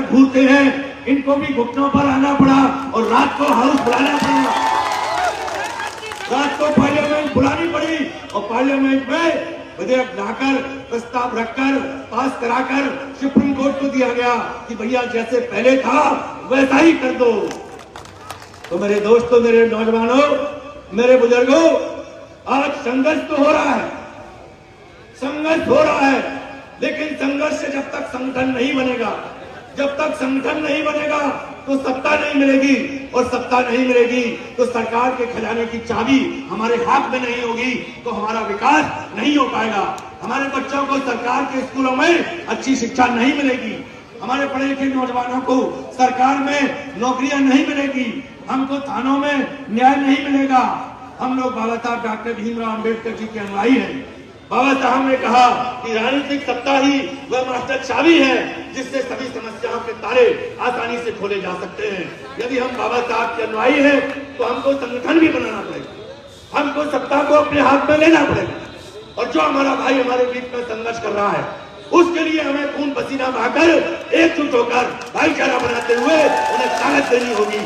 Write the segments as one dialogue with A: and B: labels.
A: भूलते हैं, इनको भी घुटनों पर आना पड़ा और रात को हाउस बुलाना पड़ा, रात को पार्लियामेंट बुलानी पड़ी और पार्लियामेंट में विधेयक लाकर प्रस्ताव रखकर पास कराकर सुप्रीम कोर्ट को दिया गया कि भैया जैसे पहले था वैसा ही कर दो। तो मेरे दोस्तों, मेरे नौजवानों, मेरे बुजुर्गों, आज संघर्ष तो हो रहा है, संघर्ष हो रहा है, लेकिन संघर्ष से जब तक संगठन नहीं बनेगा, जब तक संगठन नहीं बनेगा तो सत्ता नहीं मिलेगी, और सत्ता नहीं मिलेगी तो सरकार के खजाने की चाबी हमारे हाथ में नहीं होगी, तो हमारा विकास नहीं हो पाएगा। हमारे बच्चों को सरकार के स्कूलों में अच्छी शिक्षा नहीं मिलेगी, हमारे पढ़े लिखे नौजवानों को सरकार में नौकरियां नहीं मिलेगी, हमको थानों में न्याय नहीं मिलेगा। हम लोग बाबा साहब डॉक्टर भीमराव अंबेडकर जी के अनुयायी हैं। बाबा साहब ने कहा कि राजनीतिक सत्ता ही वह मास्टर चाबी है जिससे सभी समस्याओं के ताले आसानी से खोले जा सकते हैं। यदि हम बाबा साहब के अनुयायी हैं तो हमको संगठन भी बनाना पड़ेगा, हमको सत्ता को अपने हाथ में लेना पड़ेगा, और जो हमारा भाई हमारे बीच में संघर्ष कर रहा है उसके लिए हमें खून पसीना बहाकर एकजुट होकर भाईचारा बनाते हुए उन्हें ताकत देनी होगी।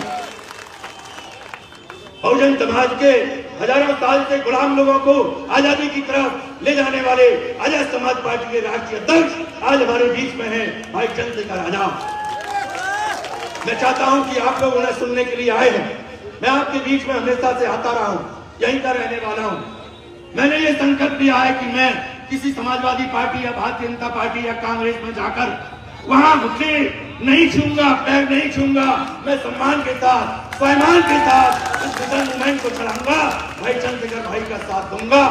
A: बहुजन समाज के हजारों साल से गुलाम लोगों को आजादी की तरफ ले जाने वाले आजाद समाज पार्टी के राष्ट्रीय अध्यक्ष आज हमारे बीच में हैं, भाई चंद्रशेखर आजाद। मैं चाहता हूं कि आप लोग उन्हें सुनने के लिए आए हैं। मैं आपके बीच में हमेशा से आता रहा हूं, यहीं का रहने वाला हूं। मैंने ये संकल्प लिया है कि मैं किसी समाजवादी पार्टी या भारतीय जनता पार्टी या कांग्रेस में जाकर वहां घुटने नहीं छूंगा, पैर नहीं छूंगा। मैं सम्मान के साथ, स्वाभिमान के साथ इस विजन मूवमेंट को चलाऊंगा, भाई चंद्रशेखर भाई का साथ दूंगा।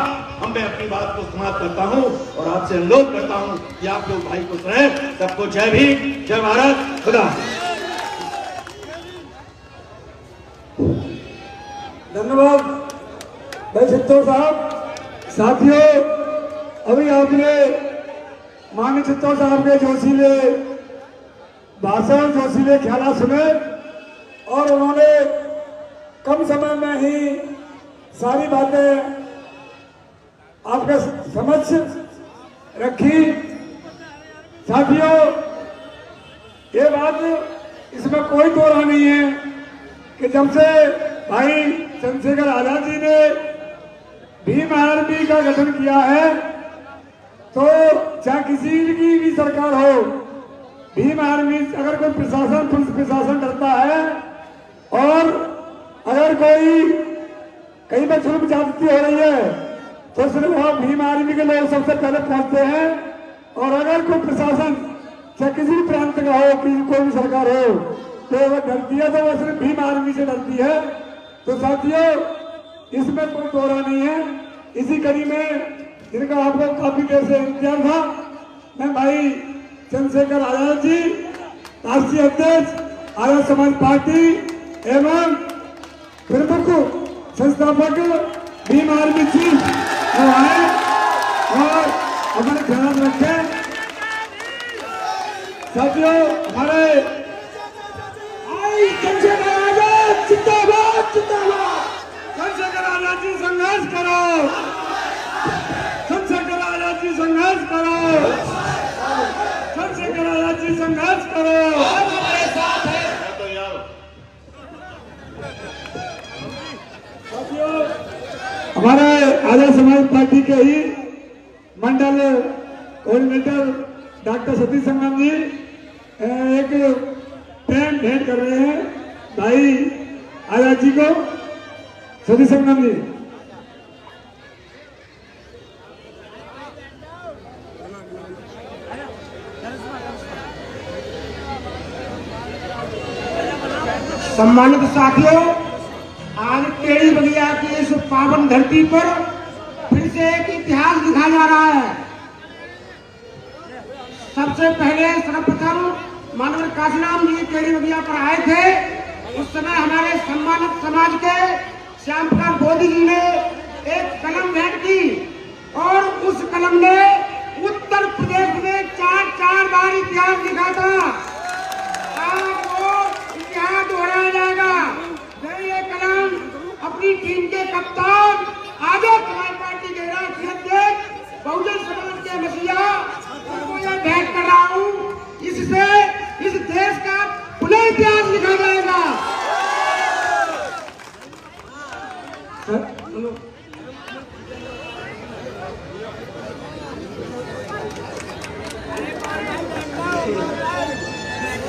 A: हम मैं अपनी बात को समाप्त करता हूं और आपसे अनुरोध करता हूं कि आप लोग भाई को सुने। सबको जय भीम, जय भारत, खुदा।
B: धन्यवाद भाई चित्तौड़ साहब। साथियों, अभी आपने माननीय चित्तौड़ साहब के जोशीले भाषण, जोशीले ख्याल सुने और उन्होंने कम समय में ही सारी बातें आपके समक्ष रखी। साथियों, ये बात, इसमें कोई दो राय नहीं है कि जब से भाई चंद्रशेखर आजाद जी ने भीम आर्मी का गठन किया है, तो चाहे किसी की भी सरकार हो, भीम आर्मी, अगर कोई प्रशासन, पुलिस प्रशासन डरता है और अगर कोई कहीं पर जुल्म ज्यादती हो रही है तो सिर्फ वहां भीम आर्मी के लोग सबसे पहले पहुंचते हैं। और अगर कोई प्रशासन चाहे किसी भी प्रांत का हो, कोई भी सरकार हो, तो वह डरती है तो वह सिर्फ भीम आर्मी से डरती है। तो साथियों, इसमें कोई दौरा नहीं है। इसी कड़ी में जिनका आपको काफी देर से इंतजार था, मैं भाई चंद्रशेखर आजाद जी, राष्ट्रीय अध्यक्ष आजाद समाज पार्टी एवं प्रमुख संस्थापक भीम आर्मी चीफ आए और अपने ध्यान रखें। साथियों, हमारे चंद्रशेखर आजाद जिंदाबाद, जिंदाबाद। चंद्रशेखर आजाद जी संघर्ष करो, चंद्रशेखर आजाद जी संघर्ष करो, चंद्रशेखर आजाद जी संघर्ष करो। हमारे साथ है। साथियों, हमारे आजाद समाज पार्टी के ही मंडल कोऑर्डिनेटर डॉक्टर सतीश संगम जी एक पेन भेंट कर रहे हैं भाई आजाद जी को। सतीश संगम जी।
C: सम्मानित साथियों, आज टेढ़ी बगिया की इस पावन धरती पर फिर से एक इतिहास लिखा जा रहा है। सबसे पहले सर्वप्रथम माननीय काशीराम जी टेढ़ी बगिया पर आए थे। उस समय हमारे सम्मानित समाज के श्याम प्रकाश मोदी जी ने एक कलम भेंट की और उस कलम ने उत्तर प्रदेश में चार बार इतिहास लिखा था। आज वो इतिहास दोहराया जाएगा। ये कलम अपनी टीम के कप्तान आजाद समाज पार्टी के राष्ट्रीय अध्यक्ष बहुजन समाज के मसीहा उनको यह भेंट कर रहा हूँ। इससे इस देश का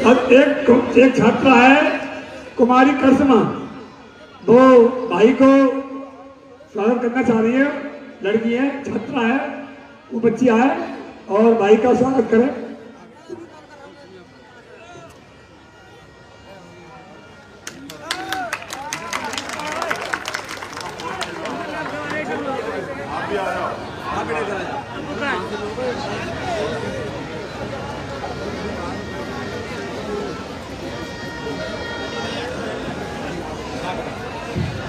B: अब एक छात्रा है कुमारी करिश्मा, वो भाई को स्वागत करना चाह रही है। लड़की है, छात्रा है, वो बच्ची है और भाई का स्वागत करें।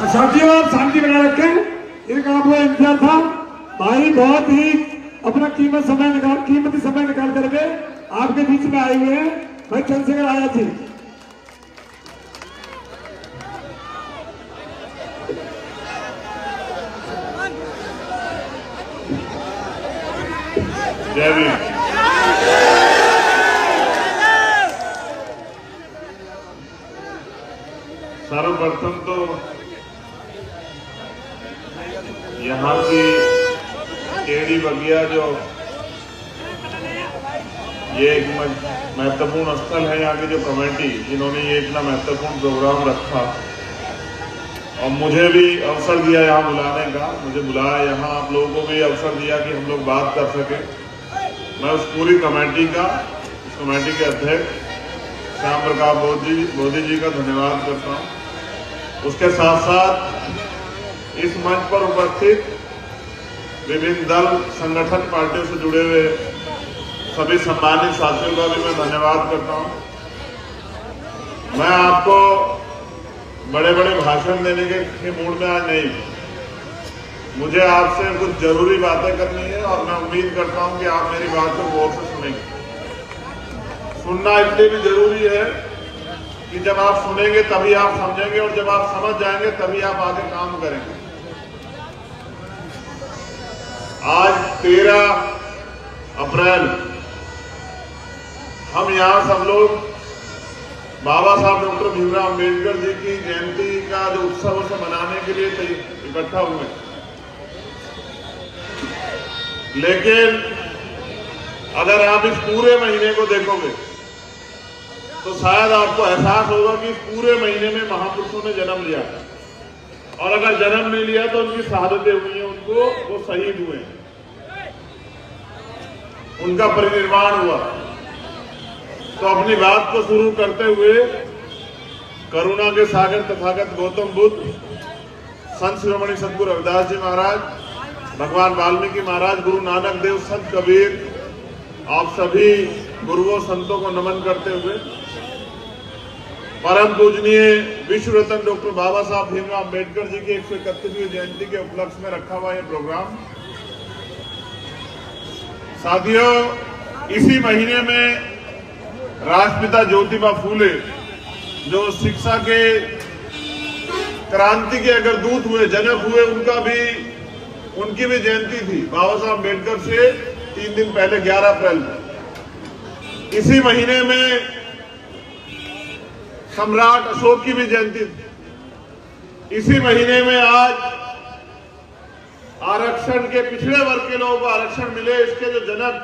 B: साथियों, आप शांति बनाए रखें, इनका आपको इंतजार था। भाई बहुत ही अपना कीमती समय निकाल करके आपके बीच में आए हुए हैं। भाई चंद्रशेखर आजाद जी,
D: जय भीम। सर्वप्रथम तो यहाँ की टेढ़ी बगिया जो ये एक महत्वपूर्ण स्थल है, यहाँ की जो कमेटी जिन्होंने ये इतना महत्वपूर्ण प्रोग्राम रखा और मुझे भी अवसर दिया यहाँ बुलाने का, मुझे बुलाया यहाँ, आप लोगों को भी अवसर दिया कि हम लोग बात कर सके। मैं उस पूरी कमेटी का, उस कमेटी के अध्यक्ष श्याम प्रकाश बोधी जी का धन्यवाद करता हूँ। उसके साथ साथ इस मंच पर उपस्थित विभिन्न दल संगठन पार्टियों से जुड़े हुए सभी सम्मानित साथियों का भी मैं धन्यवाद करता हूँ। मैं आपको बड़े बड़े भाषण देने के मूड में आज नहीं, मुझे आपसे कुछ जरूरी बातें करनी है और मैं उम्मीद करता हूं कि आप मेरी बात को गौर से सुनेंगे। सुनना इसलिए भी जरूरी है कि जब आप सुनेंगे तभी आप समझेंगे और जब आप समझ जाएंगे तभी आप आगे काम करेंगे। आज 13 अप्रैल हम यहाँ सब लोग बाबा साहब डॉक्टर भीमराव अम्बेडकर जी की जयंती का जो उत्सव उसे मनाने के लिए इकट्ठा हुए, लेकिन अगर आप इस पूरे महीने को देखोगे तो शायद आपको एहसास होगा कि इस पूरे महीने में महापुरुषों ने जन्म लिया, और अगर जन्म नहीं लिया तो उनकी शहादतें हुई हैं, उनको वो शहीद हुए, उनका परिनिर्वाण हुआ। तो अपनी बात को शुरू करते हुए करुणा के सागर तथागत गौतम बुद्ध, संत शिरोमणि सतगुरु रविदास जी महाराज, भगवान वाल्मीकि महाराज, गुरु नानक देव, संत कबीर, आप सभी गुरुओं संतों को नमन करते हुए परम पूजनीय विश्व रत्न डॉक्टर बाबा साहब भीमराव अम्बेडकर जी की 131वीं जयंती के उपलक्ष्य में रखा हुआ यह प्रोग्राम। साथियों, इसी महीने में राष्ट्रपिता ज्योतिबा फूले जो शिक्षा के क्रांति के अगर दूत हुए, जनक हुए, उनकी भी जयंती थी बाबा साहब अम्बेडकर से 3 दिन पहले 11 अप्रैल को। इसी महीने में सम्राट अशोक की भी जयंती थी। इसी महीने में आज आरक्षण के पिछड़े वर्ग के लोगों को आरक्षण मिले, इसके जो जनक,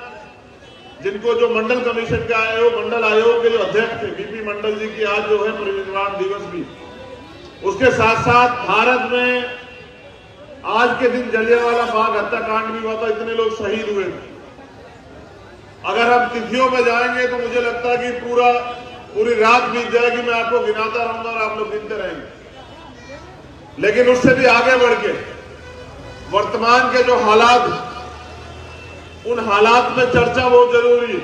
D: जिनको जो मंडल कमीशन के आयोग, मंडल आयोग के जो अध्यक्ष थे बीपी मंडल जी की आज जो है परिनिर्वाण दिवस भी। उसके साथ साथ भारत में आज के दिन जलियांवाला बाग हत्याकांड भी हुआ था, इतने लोग शहीद हुए थे। अगर हम तिथियों में जाएंगे तो मुझे लगता है कि पूरी रात बीत जाएगी, मैं आपको गिनाता रहूंगा और आप लोग गिनते रहेंगे। लेकिन उससे भी आगे बढ़ के वर्तमान के जो हालात, उन हालात में चर्चा बहुत जरूरी है।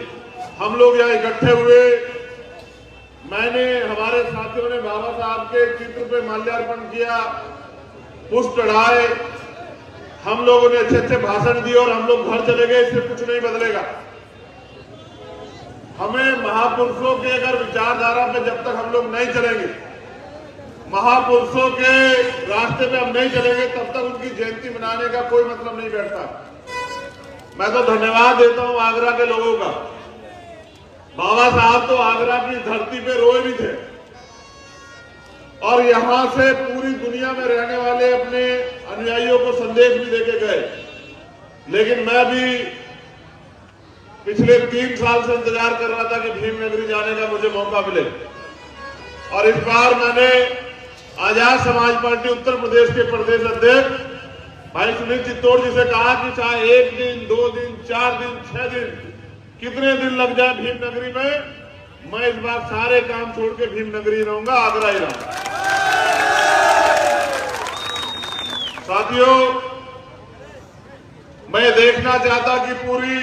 D: हम लोग यहाँ इकट्ठे हुए, मैंने, हमारे साथियों ने बाबा साहब के चित्र पे माल्यार्पण किया, पुष्प चढ़ाए, हम लोगों ने अच्छे अच्छे भाषण दिए और हम लोग घर चले गए। इससे कुछ नहीं बदलेगा। हमें महापुरुषों के अगर विचारधारा पे जब तक हम लोग नहीं चलेंगे, महापुरुषों के रास्ते पे हम नहीं चलेंगे, तब तक उनकी जयंती मनाने का कोई मतलब नहीं बैठता। मैं तो धन्यवाद देता हूं आगरा के लोगों का। बाबा साहब तो आगरा की धरती पे रोए भी थे और यहां से पूरी दुनिया में रहने वाले अपने अनुयायियों को संदेश भी देके गए। लेकिन मैं भी पिछले 3 साल से इंतजार कर रहा था कि भीमनगरी जाने का मुझे मौका मिले, और इस बार मैंने आजाद समाज पार्टी उत्तर प्रदेश के प्रदेश अध्यक्ष भाई सुनील चित्तौड़ जी से कहा कि चाहे 1 दिन, 2 दिन, 4 दिन, 6 दिन, कितने दिन लग जाए भीमनगरी में, मैं इस बार सारे काम छोड़ के भीमनगरी रहूंगा, आगरा ही रहूंगा। साथियों, मैं देखना चाहता कि पूरी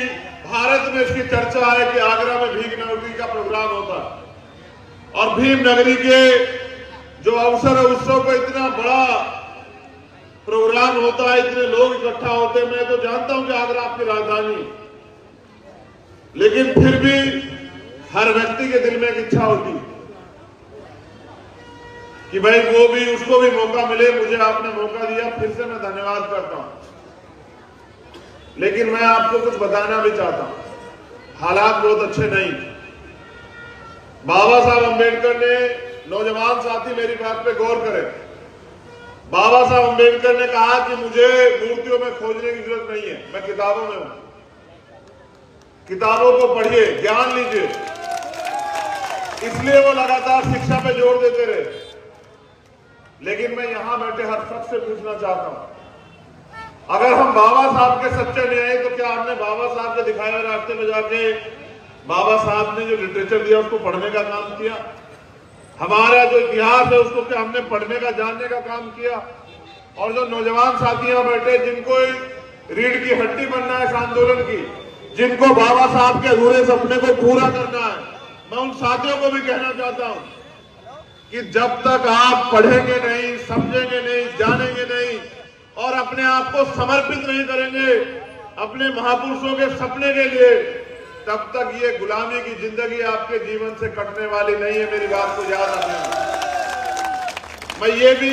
D: भारत में इसकी चर्चा है कि आगरा में भीमनगरी का प्रोग्राम होता है, और भीमनगरी के जो अवसर है उत्सव को इतना बड़ा प्रोग्राम होता है, इतने लोग इकट्ठा होते हैं। मैं तो जानता हूं कि आगरा आपकी राजधानी, लेकिन फिर भी हर व्यक्ति के दिल में एक इच्छा होती कि भाई वो भी, उसको भी मौका मिले। मुझे आपने मौका दिया, फिर से मैं धन्यवाद करता हूं। लेकिन मैं आपको कुछ बताना भी चाहता हूं, हालात बहुत अच्छे नहीं। बाबा साहब अंबेडकर ने, नौजवान साथी मेरी बात पे गौर करें, बाबा साहब अंबेडकर ने कहा कि मुझे मूर्तियों में खोजने की जरूरत नहीं है, मैं किताबों में हूं, किताबों को पढ़िए, ज्ञान लीजिए। इसलिए वो लगातार शिक्षा पे जोर देते रहे। लेकिन मैं यहां बैठे हर शख्स से पूछना चाहता हूं, अगर हम बाबा साहब के सच्चे न्यायी, तो क्या हमने बाबा साहब के दिखाए हुए रास्ते में जाके बाबा साहब ने जो लिटरेचर दिया उसको पढ़ने का काम किया? हमारा जो इतिहास है उसको क्या हमने पढ़ने का, जानने का काम किया? और जो नौजवान साथियां बैठे, जिनको रीढ़ की हड्डी बनना है इस आंदोलन की, जिनको बाबा साहब के अधूरे सपने को पूरा करना है, मैं उन साथियों को भी कहना चाहता हूं कि जब तक आप पढ़ेंगे नहीं, समझेंगे नहीं, जानेंगे नहीं और अपने आप को समर्पित नहीं करेंगे अपने महापुरुषों के सपने के लिए, तब तक ये गुलामी की जिंदगी आपके जीवन से कटने वाली नहीं है। मेरी बात को याद रखना। मैं ये भी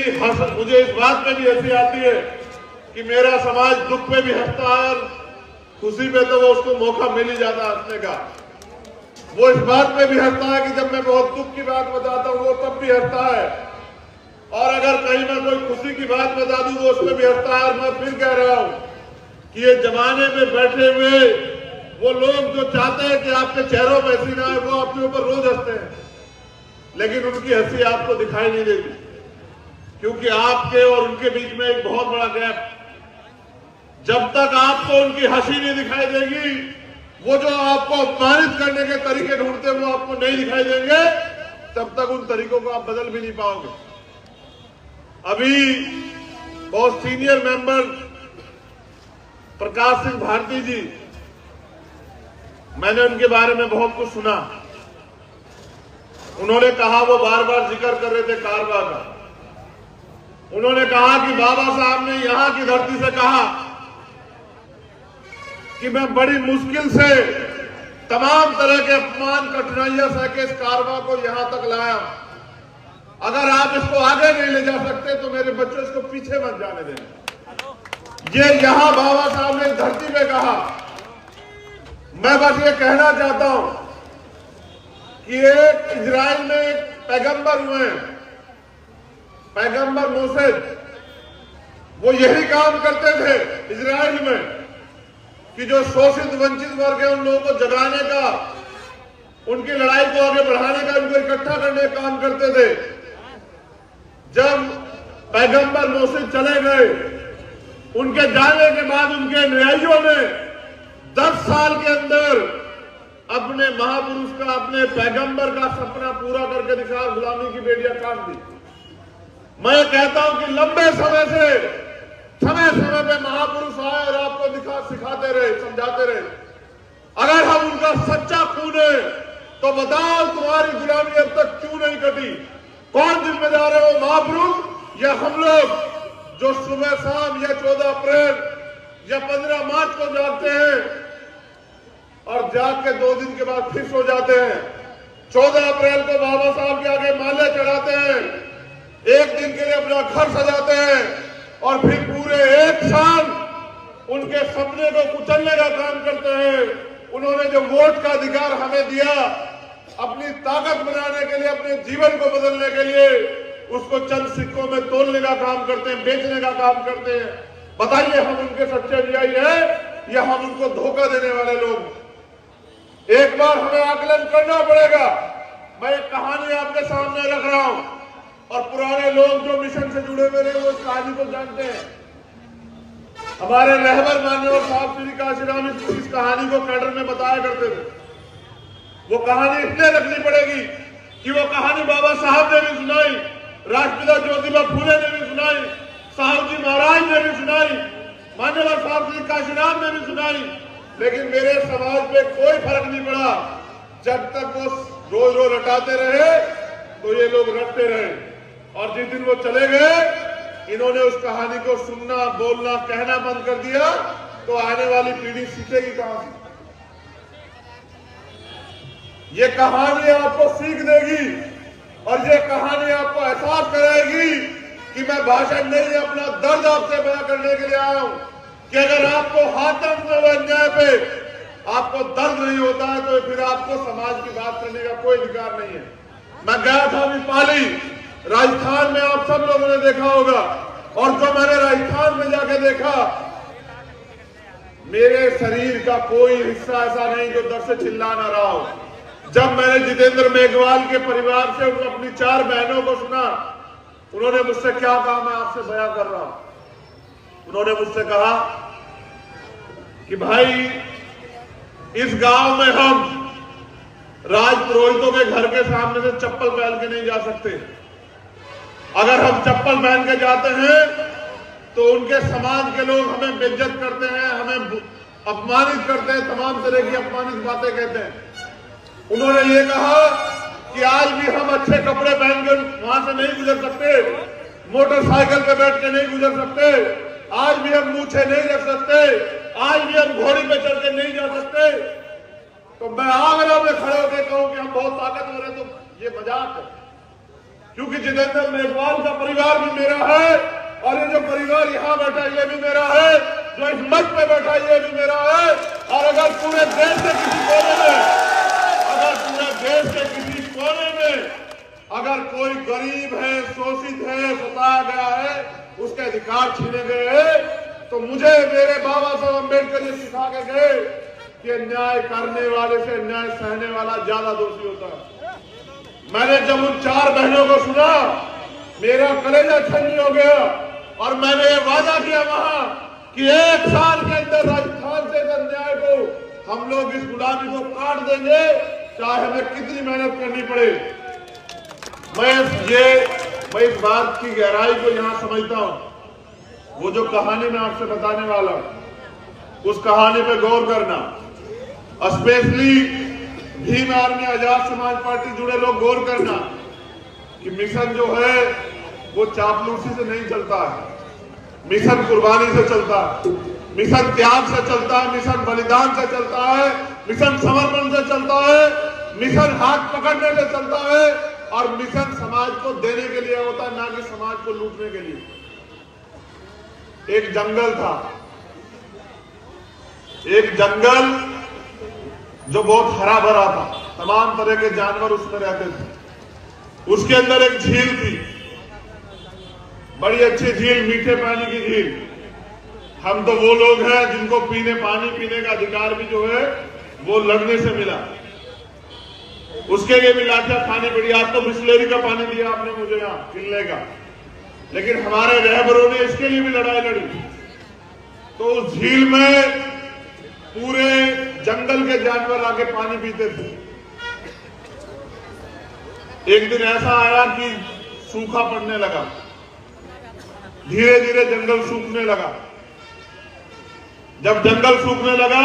D: मुझे इस बात पे भी हंसी आती है कि मेरा समाज दुख पे भी हंसता है और खुशी पे तो वो उसको मौका मिल ही जाता है हंसने का। वो इस बात पे भी हंसता है कि जब मैं बहुत दुख की बात बताता हूँ वो तब भी हंसता है, और अगर कहीं मैं कोई खुशी की बात बता दूं वो उसमें भी हंसता है। और मैं फिर कह रहा हूं कि ये जमाने में बैठे हुए वो लोग जो चाहते हैं कि आपके चेहरों पे हंसी ना आए, वो आपके ऊपर रोज हंसते हैं, लेकिन उनकी हंसी आपको दिखाई नहीं देती, क्योंकि आपके और उनके बीच में एक बहुत बड़ा गैप। जब तक आपको उनकी हंसी नहीं दिखाई देगी, वो जो आपको अपमानित करने के तरीके ढूंढते वो आपको नहीं दिखाई देंगे, तब तक उन तरीकों को आप बदल भी नहीं पाओगे। अभी बहुत सीनियर मेंबर प्रकाश सिंह भारती जी, मैंने उनके बारे में बहुत कुछ सुना। उन्होंने कहा, वो बार बार जिक्र कर रहे थे कारवा का, उन्होंने कहा कि बाबा साहब ने यहां की धरती से कहा कि मैं बड़ी मुश्किल से तमाम तरह के अपमान, कठिनाइयां सह के इस कारवा को यहां तक लाया। अगर आप इसको आगे नहीं ले जा सकते तो मेरे बच्चे इसको पीछे मत जाने दें। ये यहां बाबा साहब ने धरती पे कहा। मैं बस ये कहना चाहता हूं कि एक इजराइल में एक पैगंबर हुए हैं, पैगंबर मोसेस, वो यही काम करते थे इजराइल में कि जो शोषित वंचित वर्ग है उन लोगों को जगाने का, उनकी लड़ाई को आगे बढ़ाने का, उनको इकट्ठा करने का काम करते थे। जब पैगंबर मोसेस चले गए, उनके जाने के बाद उनके अनुयायियों ने 10 साल के अंदर अपने महापुरुष का, अपने पैगंबर का सपना पूरा करके दिखाया, गुलामी की बेड़ियां काट दी। मैं कहता हूं कि लंबे समय से समय पे महापुरुष आए और आपको सिखाते रहे, समझाते रहे। अगर हम उनका सच्चा खून है तो बताओ तुम्हारी गुलामी अब तक क्यों नहीं कटी? कौन जिम्मेदार है, वो महापुरुष या हम लोग जो सुबह शाम या 14 अप्रैल या 15 मार्च को जागते हैं और जाग के 2 दिन के बाद फिर सो जाते हैं। 14 अप्रैल को बाबा साहब के आगे माले चढ़ाते हैं, 1 दिन के लिए अपना घर सजाते हैं और फिर पूरे 1 साल उनके सपने को कुचलने का काम करते हैं। उन्होंने जो वोट का अधिकार हमें दिया, अपनी ताकत बनाने के लिए, अपने जीवन को बदलने के लिए, उसको चंद सिक्कों में तोलने का काम करते हैं, बेचने का काम करते हैं। बताइए, हम उनके सच्चे अनुयायी हैं या हम उनको धोखा देने वाले लोग? एक बार हमें आकलन करना पड़ेगा। मैं एक कहानी आपके सामने रख रहा हूं और पुराने लोग जो मिशन से जुड़े हुए रहे वो इस कहानी को जानते हैं। हमारे रहबर मान्यवर साहब श्री काशीराम इस कहानी को कैडर में बताया करते थे। वो कहानी इसलिए रखनी पड़ेगी कि वो कहानी बाबा साहब ने भी सुनाई, राष्ट्रपिता ज्योतिबा फूले ने भी सुनाई, साहब जी महाराज ने भी सुनाई, मान्यवर साहब श्री काशीराम ने भी सुनाई, लेकिन मेरे समाज पे कोई फर्क नहीं पड़ा। जब तक वो रोज रोज रटाते रहे तो ये लोग रटते रहे, और जिस दिन वो चले गए इन्होंने उस कहानी को सुनना, बोलना, कहना बंद कर दिया, तो आने वाली पीढ़ी सीखेगी कहां से? ये कहानी आपको सीख देगी और ये कहानी आपको एहसास कराएगी कि मैं भाषण नहीं, अपना दर्द आपसे बयां करने के लिए आया हूं कि अगर आपको हाथम से अन्याय पे आपको दर्द नहीं होता है तो फिर आपको समाज की बात करने का कोई अधिकार नहीं है। मैं गया था अभी पाली, राजस्थान में, आप सब लोगों ने देखा होगा, और जो मैंने राजस्थान में जाके देखा, मेरे शरीर का कोई हिस्सा ऐसा नहीं जो दर्द से चिल्ला ना रहा हो। जब मैंने जितेंद्र मेघवाल के परिवार से अपनी 4 बहनों को सुना, उन्होंने मुझसे क्या कहा मैं आपसे बयां कर रहा हूं। उन्होंने मुझसे कहा कि भाई इस गांव में हम राजपुरोहितों के घर के सामने से चप्पल पहन के नहीं जा सकते। अगर हम चप्पल पहन के जाते हैं तो उनके समाज के लोग हमें बेइज्जत करते हैं, हमें अपमानित करते हैं, तमाम तरह की अपमानित बातें कहते हैं। उन्होंने ये कहा कि आज भी हम अच्छे कपड़े पहन के वहां से नहीं गुजर सकते, मोटरसाइकिल पे बैठ के नहीं गुजर सकते, आज भी हम मूछे नहीं रख सकते, आज भी हम घोड़ी पे चढ़ के नहीं जा सकते। तो मैं आगरा में खड़े होकर कहूं कि हम बहुत ताकतवर हैं, तो ये मजाक है। क्योंकि जितेंद्र मेघवाल का परिवार भी मेरा है और ये जो परिवार यहाँ बैठा ये भी मेरा है, जो इस मंच पे बैठा ये भी मेरा है। और अगर पूरे देश के किसी कोने में, अगर कोई गरीब है, शोषित है, सताया गया है, उसके अधिकार छीने गए हैं, तो मुझे मेरे बाबा साहब अम्बेडकर ये सिखा के गए कि अन्याय करने वाले से अन्याय सहने वाला ज्यादा दोषी होता है। मैंने जब उन 4 बहनों को सुना मेरा कलेजा ठंडी हो गया और मैंने ये वादा किया वहां कि 1 साल के अंदर राजस्थान से इस अन्याय को हम लोग इस गुलामी को काट देंगे, चाहे हमें कितनी मेहनत करनी पड़े। मैं इस बात की गहराई को यहां समझता हूं। वो जो कहानी मैं आपसे बताने वाला हूं उस कहानी पे गौर करना, specially Bhim army Azad Samaj party जुड़े लोग गौर करना कि मिशन जो है वो चापलूसी से नहीं चलता है, मिशन कुर्बानी से चलता है, मिशन त्याग से चलता है, मिशन बलिदान से चलता है, मिशन समर्पण से चलता है, मिशन हाथ पकड़ने से चलता है, और मिशन समाज को देने के लिए होता है, ना कि समाज को लूटने के लिए। एक जंगल था, एक जंगल जो बहुत हरा भरा था, तमाम तरह के जानवर उसमें रहते थे। उसके अंदर एक झील थी, बड़ी अच्छी झील, मीठे पानी की झील। हम तो वो लोग हैं जिनको पानी पीने का अधिकार भी जो है वो लड़ने से मिला, उसके लिए भी लाठियां खानी पड़ी। आज तो बिस्लेरी का पानी दिया आपने मुझे यहाँ पीने का, लेकिन हमारे रहबरों ने इसके लिए भी लड़ाई लड़ी। तो उस झील में पूरे जंगल के जानवर आके पानी पीते थे। एक दिन ऐसा आया कि सूखा पड़ने लगा, धीरे धीरे जंगल सूखने लगा। जब जंगल सूखने लगा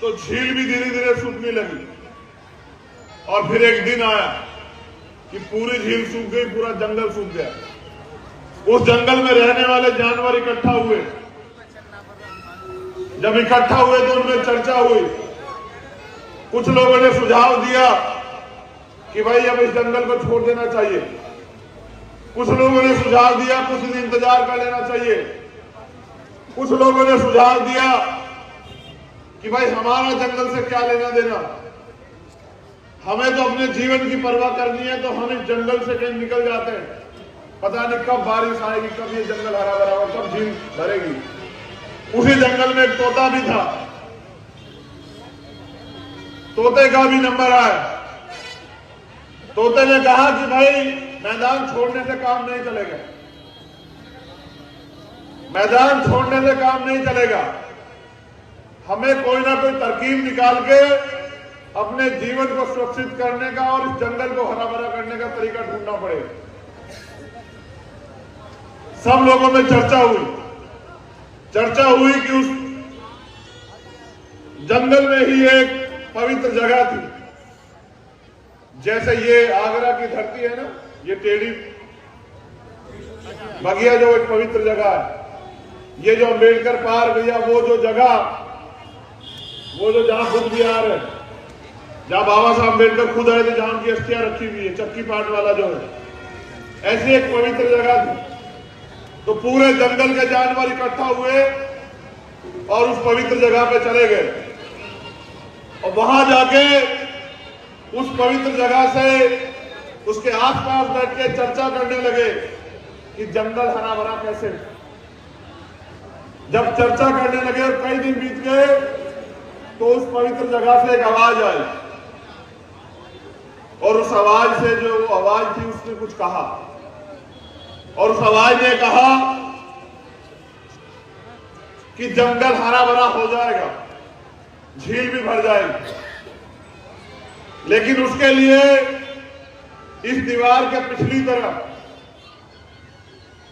D: तो झील भी धीरे धीरे सूखने लगी। और फिर एक दिन आया कि पूरी झील सूख गई, पूरा जंगल सूख गया। उस जंगल में रहने वाले जानवर इकट्ठा हुए। जब इकट्ठा हुए तो उनमें चर्चा हुई। कुछ लोगों ने सुझाव दिया कि भाई अब इस जंगल को छोड़ देना चाहिए। कुछ लोगों ने सुझाव दिया कुछ दिन इंतजार कर लेना चाहिए। कुछ लोगों ने सुझाव दिया कि भाई हमारा जंगल से क्या लेना देना, हमें तो अपने जीवन की परवाह करनी है, तो हम इस जंगल से कहीं निकल जाते हैं। पता नहीं कब बारिश आएगी, कब ये जंगल हरा भरा होगा, कब झील भरेगी। उसी जंगल में एक तोता भी था। तोते का भी नंबर आया। तोते ने कहा कि भाई मैदान छोड़ने से काम नहीं चलेगा, मैदान छोड़ने से काम नहीं चलेगा, हमें कोई ना कोई तरकीब निकाल के अपने जीवन को सुरक्षित करने का और इस जंगल को हरा भरा करने का तरीका ढूंढना पड़ेगा। सब लोगों में चर्चा हुई कि उस जंगल में ही एक पवित्र जगह थी। जैसे ये आगरा की धरती है ना, ये टेढ़ी बगिया जो एक पवित्र जगह है, ये जो अम्बेडकर पार्क या वो जो जगह, वो जो जहां बुद्ध विहार है, जहां बाबा साहब अम्बेडकर खुद आए थे, जहां उनकी अस्थियां रखी हुई है, चक्की पाट वाला जो है, ऐसी एक पवित्र जगह थी। तो पूरे जंगल के जानवर इकट्ठा हुए और उस पवित्र जगह पे चले गए और वहां जाके उस पवित्र जगह से उसके आसपास बैठ के चर्चा करने लगे कि जंगल हरा भरा कैसे। जब चर्चा करने लगे और कई दिन बीत गए तो उस पवित्र जगह से एक आवाज आई और उस आवाज से जो आवाज थी उसने कुछ कहा और उस आवाज ने कहा कि जंगल हरा भरा हो जाएगा, झील भी भर जाएगी, लेकिन उसके लिए इस दीवार के पिछली तरफ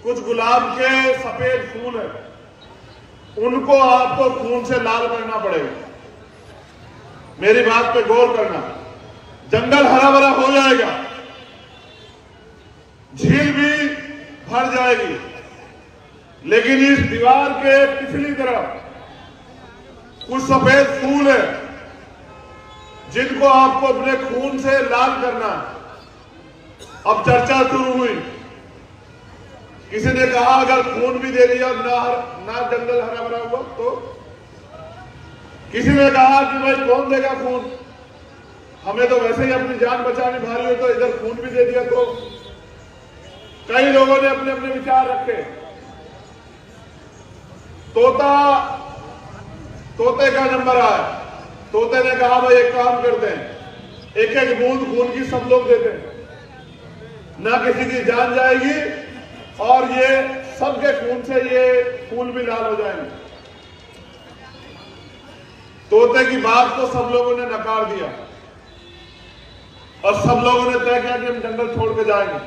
D: कुछ गुलाब के सफेद फूल है, उनको आपको खून से लाल करना पड़ेगा। मेरी बात पे गौर करना, जंगल हरा भरा हो जाएगा, झील भी भर जाएगी, लेकिन इस दीवार के पिछली तरफ कुछ सफेद फूल है जिनको आपको अपने खून से लाल करना है। अब चर्चा शुरू हुई, किसी ने कहा अगर खून भी दे दिया ना जंगल हरा भरा हुआ तो, किसी ने कहा कि भाई कौन देगा खून, हमें तो वैसे ही अपनी जान बचानी भारी हो, तो इधर खून भी दे दिया तो। कई लोगों ने अपने अपने विचार रखे। तोते का नंबर आया। तोते ने कहा भाई एक काम करते हैं, एक एक बूंद खून की सब लोग देते हैं, ना किसी की जान जाएगी और ये सबके खून से ये फूल भी लाल हो जाएंगे। तोते की बात को सब लोगों ने नकार दिया और सब लोगों ने तय किया कि हम जंगल छोड़ के जाएंगे,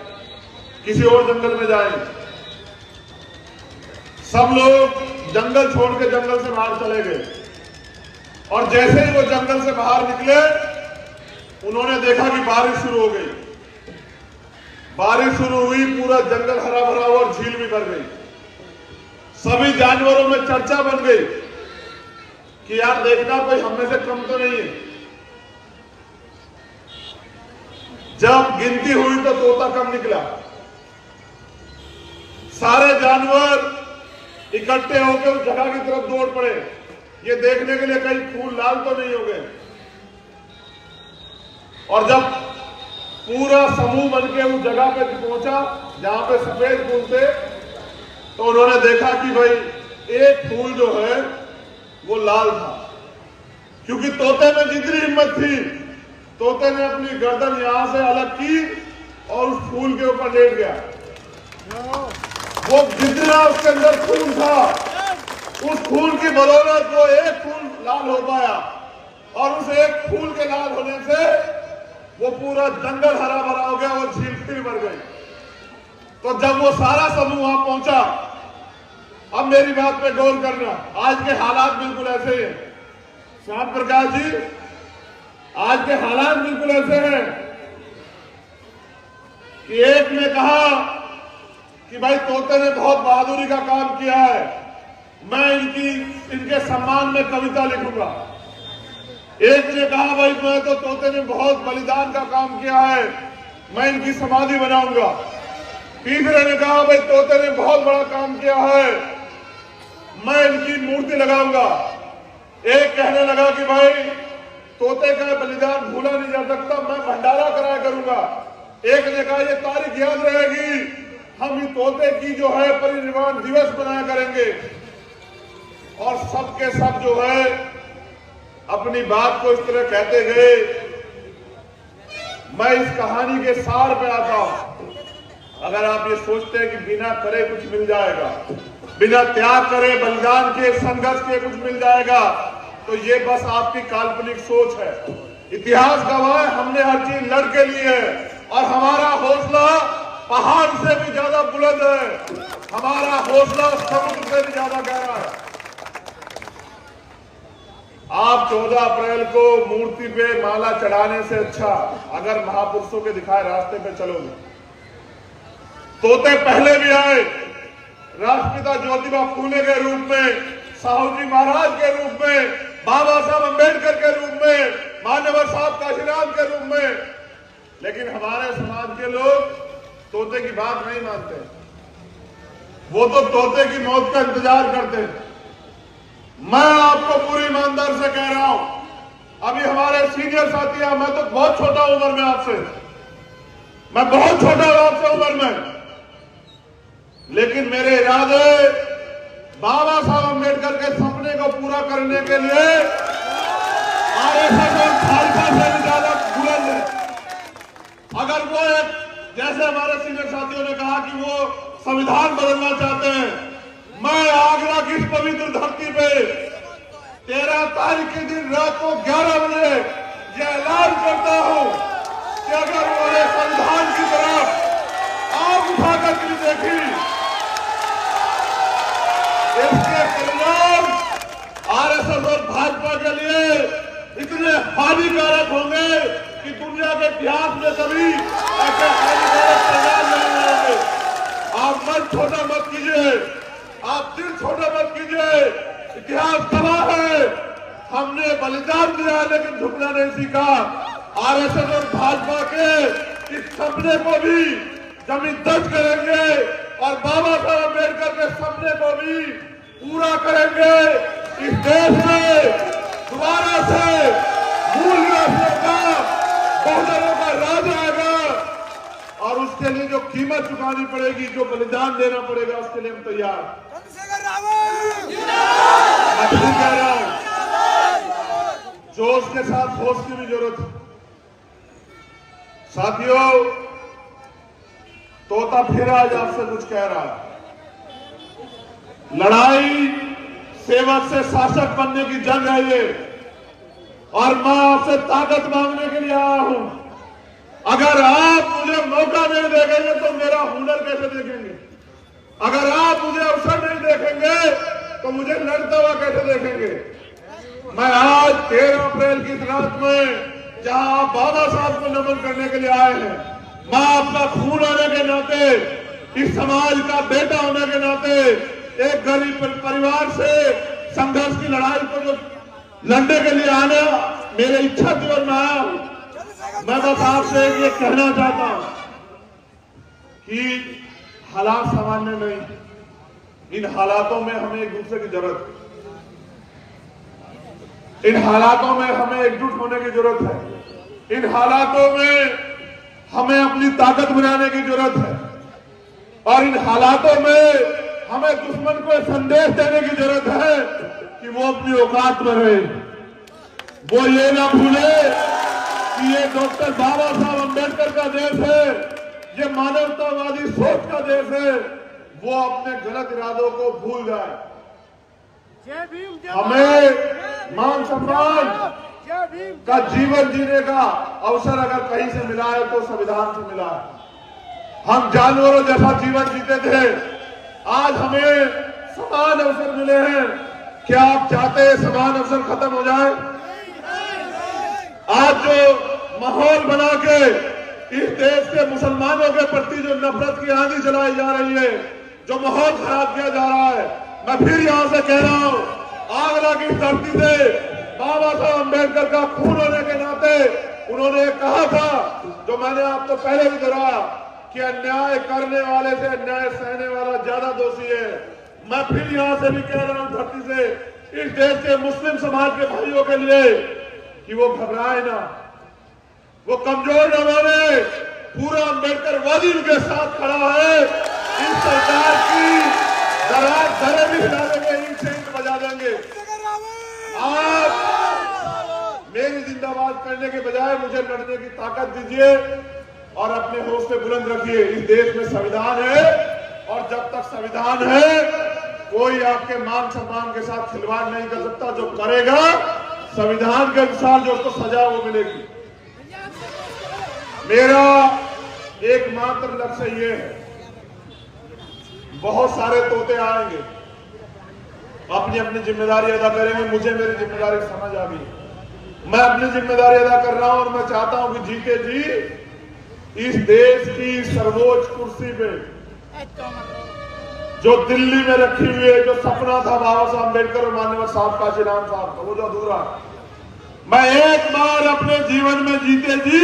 D: किसी और जंगल में जाएंगे। सब लोग जंगल छोड़ के जंगल से बाहर चले गए और जैसे ही वो जंगल से बाहर निकले उन्होंने देखा कि बारिश शुरू हो गई। बारिश शुरू हुई, पूरा जंगल हरा भरा हुआ और झील भी भर गई। सभी जानवरों में चर्चा बन गई कि यार देखना कोई हम में से कम तो नहीं है। जब गिनती हुई तो तोता कम निकला। सारे जानवर इकट्ठे होकर उस जगह की तरफ दौड़ पड़े, ये देखने के लिए कहीं फूल लाल तो नहीं हो गए। और जब पूरा समूह बनके उस जगह पे पहुंचा जहां पे सफेद फूल थे, तो उन्होंने देखा कि भाई एक फूल जो है वो लाल था। क्योंकि तोते में जितनी हिम्मत थी, तोते ने अपनी गर्दन यहां से अलग की और उस फूल के ऊपर लेट गया। वो जितना उसके अंदर खून था, उस खून की बदौलत वो एक फूल लाल हो पाया और उस एक फूल के लाल होने से वो पूरा जंगल हरा भरा हो गया और झील फिर भर गई। तो जब वो सारा समूह वहां पहुंचा, अब मेरी बात पे गौर करना, आज के हालात बिल्कुल ऐसे ही हैं। श्याम प्रकाश जी, आज के हालात बिल्कुल ऐसे हैं कि एक ने कहा कि भाई तोते ने बहुत बहादुरी का काम किया है, मैं इनके सम्मान में कविता लिखूंगा। एक ने कहा भाई मैं तो तोते ने बहुत बलिदान का काम किया है, मैं इनकी समाधि बनाऊंगा। तीसरे ने कहा भाई तोते ने बहुत बड़ा काम किया है, मैं इनकी मूर्ति लगाऊंगा। एक कहने लगा कि भाई तोते का बलिदान भूला नहीं जा सकता, मैं भंडारा कराया करूंगा। एक ने कहा ये तारीख याद रहेगी, हम इस तोते की जो है परिनिर्वाण दिवस बनाया करेंगे। और सबके सब जो है अपनी बात को इस तरह कहते गए। मैं इस कहानी के सार पे आता हूं। अगर आप ये सोचते हैं कि बिना करे कुछ मिल जाएगा, बिना त्याग करे बलिदान के संघर्ष के कुछ मिल जाएगा, तो ये बस आपकी काल्पनिक सोच है। इतिहास गवाह है, हमने हर चीज लड़ के लिए है और हमारा हौसला पहाड़ से भी ज्यादा बुलंद है, हमारा हौसला समुद्र से भी ज्यादा गहरा है। आप 14 अप्रैल को मूर्ति पे माला चढ़ाने से अच्छा अगर महापुरुषों के दिखाए रास्ते पे चलोगे। तोते पहले भी आए, राष्ट्रपिता ज्योतिबा फूले के रूप में, साहू जी महाराज के रूप में, बाबा साहब अंबेडकर के रूप में, मान्यवर साहब काशीराम के रूप में, लेकिन हमारे समाज के लोग तोते की बात नहीं मानते। वो तो तोते की मौत का इंतजार करते हैं। मैं आपको पूरी ईमानदार से कह रहा हूं, अभी हमारे सीनियर साथी हैं, मैं तो बहुत छोटा उम्र में आपसे, मैं बहुत छोटा हूं आपसे उम्र में, लेकिन मेरे इरादे बाबा साहब अंबेडकर के सपने को पूरा करने के लिए आरएसएस और खालसा से भी ज्यादा बुलंद है। अगर वो एक, जैसे हमारे सीनियर साथियों ने कहा कि वो संविधान बदलना चाहते हैं, मैं आगरा की इस पवित्र धरती पे 13 तारीख के दिन रात को 11 बजे यह ऐलान करता हूं कि अगर उन्होंने संविधान की तरफ आग उठाकर के देखी, इसके परिणाम आरएसएस और भाजपा के लिए इतने हानिकारक होंगे कि दुनिया के इतिहास में कभी ऐसे हानिकारक परिणाम नहीं होंगे। आप मन छोटा मत कीजिए, आप दिल छोटा मत कीजिए। इतिहास गवाह है, हमने बलिदान दिया लेकिन झुकना नहीं सीखा। आरएसएस और भाजपा के इस सपने को भी जमीन दर्ज करेंगे और बाबा साहब अम्बेडकर के सपने को भी पूरा करेंगे। इस देश में दोबारा से मूल निवासियों का, बहुजनों का राज आएगा और उसके लिए जो कीमत चुकानी पड़ेगी, जो बलिदान देना पड़ेगा, उसके लिए हम तैयार। मैं फिर कह रहा हूं, जोश के साथ होश की भी जरूरत है। साथियों, तोता फिर आज आपसे कुछ कह रहा है। लड़ाई सेवक से शासक बनने की जंग है ये, और मैं आपसे ताकत मांगने के लिए आया हूं। अगर आप मुझे मौका नहीं देखेंगे तो मेरा हुनर कैसे देखेंगे? अगर आप मुझे अवसर नहीं देखेंगे तो मुझे लड़ता हुआ कैसे देखेंगे? मैं आज 13 अप्रैल की रात में जहां आप बाबा साहब को नमन करने के लिए आए हैं, मैं आपका खून होने के नाते, इस समाज का बेटा होने के नाते, एक गरीब परिवार से संघर्ष की लड़ाई को जो लड़ने के लिए आना मेरी इच्छा थी और मैं आया हूं। मैं बस आपसे ये कहना चाहता हूं कि हालात सामान्य नहीं, इन हालातों में हमें एक दूसरे की जरूरत है। इन हालातों में हमें एकजुट होने की जरूरत है। इन हालातों में हमें अपनी ताकत बनाने की जरूरत है और इन हालातों में हमें दुश्मन को संदेश देने की जरूरत है कि वो अपनी औकात में रहे। वो ये ना भूले कि ये डॉक्टर बाबा साहब अंबेडकर का देश है, ये मानवतावादी सोच का देश है। वो अपने गलत इरादों को भूल जाए। हमें मान सम्मान का जीवन जीने का अवसर अगर कहीं से मिला है तो संविधान से मिला है। हम जानवरों जैसा जीवन जीते थे, आज हमें समान अवसर मिले हैं। क्या आप चाहते हैं समान अवसर खत्म हो जाए? आज जो माहौल बना के इस देश के मुसलमानों के प्रति जो नफरत की आंधी चलाई जा रही है, जो माहौल खराब किया जा रहा है, मैं फिर यहां से कह रहा हूं, आगरा की धरती से बाबा साहब अंबेडकर का खून होने के नाते उन्होंने कहा था, जो मैंने आपको पहले भी दोहराया, कि अन्याय करने वाले से अन्याय सहने वाला ज्यादा दोषी है। मैं फिर यहां से भी कह रहा हूं धरती से, इस देश के मुस्लिम समाज के भाइयों के लिए, कि वो घबराए ना, वो कमजोर न बने। पूरा अंबेडकर वादी उनके साथ खड़ा है। इस सरकार की दरार दरे भी हिला देंगे, ईंट से ईंट बजा देंगे। आप मेरी जिंदाबाद करने के बजाय मुझे लड़ने की ताकत दीजिए और अपने हौसले बुलंद रखिए। इस देश में संविधान है और जब तक संविधान है कोई आपके मान सम्मान के साथ खिलवाड़ नहीं कर सकता। जो करेगा संविधान के अनुसार जो उसको सजा वो मिलेगी। मेरा एकमात्र लक्ष्य ये है, बहुत सारे तोते आएंगे, अपनी अपनी जिम्मेदारी अदा करेंगे। मुझे मेरी जिम्मेदारी समझ आ गई। मैं अपनी जिम्मेदारी अदा कर रहा हूं और मैं चाहता हूं कि जीते जी इस देश की सर्वोच्च कुर्सी पे जो दिल्ली में रखी हुई है, जो सपना था बाबा साहब अम्बेडकर और माननीय साहब काशीराम साहब का, वो जो अधूरा, मैं एक बार अपने जीवन में जीते जी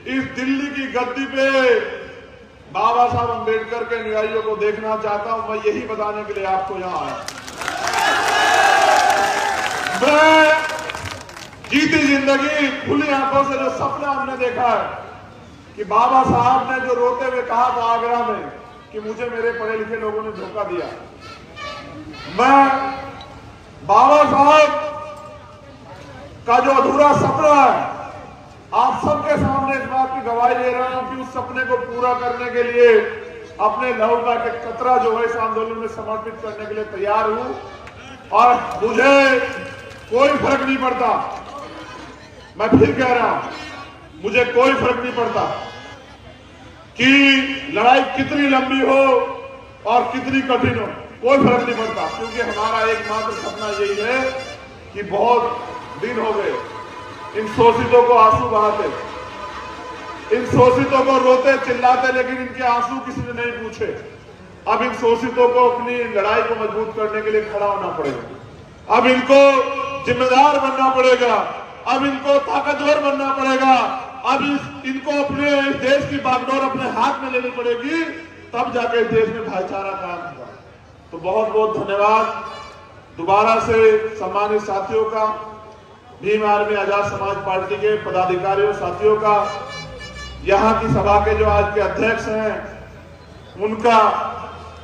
D: इस दिल्ली की गद्दी पे बाबा साहब अम्बेडकर के अनुयायियों को देखना चाहता हूं। मैं यही बताने के लिए आपको यहां आया। मैं जीती जिंदगी खुली आंखों से जो सपना हमने देखा है कि बाबा साहब ने जो रोते हुए कहा था आगरा में कि मुझे मेरे पढ़े लिखे लोगों ने धोखा दिया, मैं बाबा साहब का जो अधूरा सपना है आप सबके सामने इस बात की गवाही दे रहा हूं कि उस सपने को पूरा करने के लिए अपने लहू का एक कतरा जो है इस आंदोलन में समर्पित करने के लिए तैयार हूं। और मुझे कोई फर्क नहीं पड़ता, मैं फिर कह रहा हूं, मुझे कोई फर्क नहीं पड़ता कि लड़ाई कितनी लंबी हो और कितनी कठिन हो, कोई फर्क नहीं पड़ता, क्योंकि हमारा एकमात्र सपना यही है कि बहुत दिन हो गए इन शोषितों को आंसू बहाते, इन शोषितों को रोते चिल्लाते, लेकिन इनके आंसू किसी ने नहीं पूछे। अब इन शोषितों को अपनी लड़ाई को मजबूत करने के लिए खड़ा होना पड़ेगा। अब इनको जिम्मेदार बनना पड़ेगा, अब इनको ताकतवर बनना पड़ेगा, अब इनको अपने देश की बागडोर अपने हाथ में लेनी पड़ेगी, तब जाके देश में भाईचारा कायम होगा। तो बहुत बहुत धन्यवाद दोबारा से सम्मानित साथियों का, भीम आर्मी आजाद समाज पार्टी के पदाधिकारियों साथियों का, यहाँ की सभा के जो आज के अध्यक्ष हैं उनका,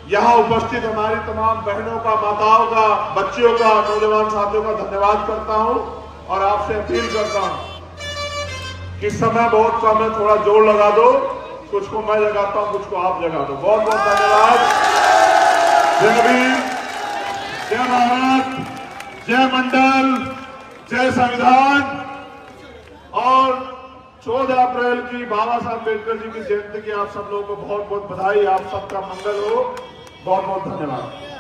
D: यहाँ उपस्थित हमारी तमाम बहनों का, माताओं का, बच्चियों का, नौजवान साथियों का धन्यवाद करता हूँ और आपसे अपील करता हूँ कि समय बहुत कम है, थोड़ा जोर लगा दो, कुछ को मैं जगाता हूँ, कुछ को आप जगा दो। बहुत बहुत धन्यवाद। जय भीम, जय भारत, जय मंडल, जय संविधान। और 14 अप्रैल की बाबा साहब अम्बेडकर जी की जयंती की आप सब लोगों को बहुत बहुत बधाई। आप सबका मंगल हो। बहुत बहुत धन्यवाद।